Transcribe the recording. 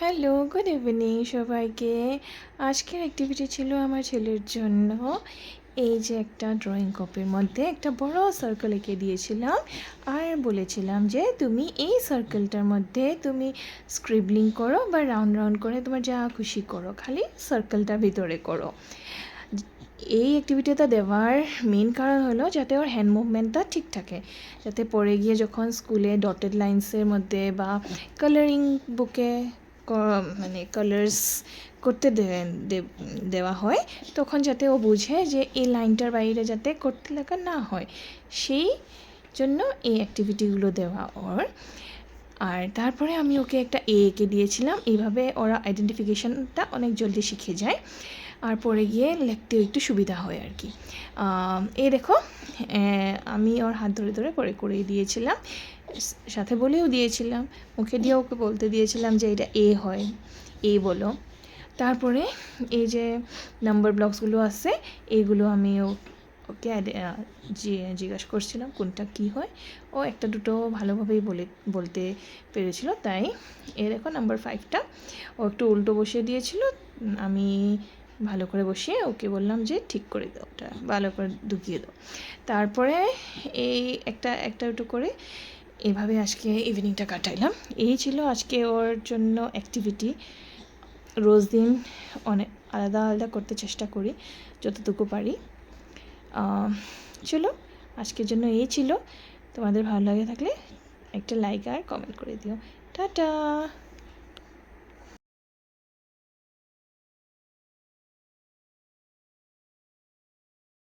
Hello, good evening সবাইকে। আজকের activity ছিল আমার ছেলের জন্য। এই যে একটা ড্রয়িং কপির মধ্যে একটা বড় সার্কেল এঁকে দিয়েছিলাম আর বলেছিলাম যে তুমি এই সার্কেলটার মধ্যে তুমি স্ক্রিবলিং করো বা রাউন্ড রাউন্ড করে তোমার যা খুশি করো, খালি সার্কেলটা ভিতরে করো। এই অ্যাক্টিভিটিটা দেওয়ার মেন কারণ হলো যাতে ওর হ্যান্ড মুভমেন্টটা ঠিক থাকে, যাতে পরে গিয়ে যখন স্কুলে ডটেড লাইন্সের মধ্যে বা কালারিং বুকে মানে কালার্স করতে দেওয়া হয়, তখন যাতে ও বুঝে যে এই লাইনটার বাইরে যাতে করতে লাগা না হয়, সেই জন্য এই অ্যাক্টিভিটিগুলো দেওয়া ওর। আর তারপরে আমি ওকে একটা এঁকে দিয়েছিলাম, এইভাবে ওরা আইডেন্টিফিকেশানটা অনেক জলদি শিখে যায় আর পরে গিয়ে লিখতেও একটু সুবিধা হয় আর কি। এই দেখো, আমি ওর হাত ধরে ধরে করেই দিয়েছিলাম, সাথে বলেও দিয়েছিলাম, মুখে দিয়ে ওকে বলতে দিয়েছিলাম যে এটা এ হয়, এ বলো। তারপরে এই যে নাম্বার ব্লকসগুলো আছে, এইগুলো আমি ওকে জিজ্ঞাসা করছিলাম কোনটা কি হয়। ও একটা দুটো ভালোভাবেই বলতে পেরেছিল। তাই দেখো নাম্বার 5টা ও একটু উল্টো বসিয়ে দিয়েছিল, আমি ভালো করে বসিয়ে ওকে বললাম যে ঠিক করে দাও, ওটা ভালো করে ঢুকিয়ে দাও। তারপরে এই একটা একটু করে এভাবে আজকে ইভিনিংটা কাটাইলাম। এই ছিল আজকে ওর জন্য অ্যাক্টিভিটি। রোজ দিন অনেক আলাদা আলাদা করতে চেষ্টা করি যতটুকু পারি। চলো, আজকের জন্য এই ছিল। তোমাদের ভালো লাগে থাকলে একটা লাইক আর কমেন্ট করে দিও। টাটা।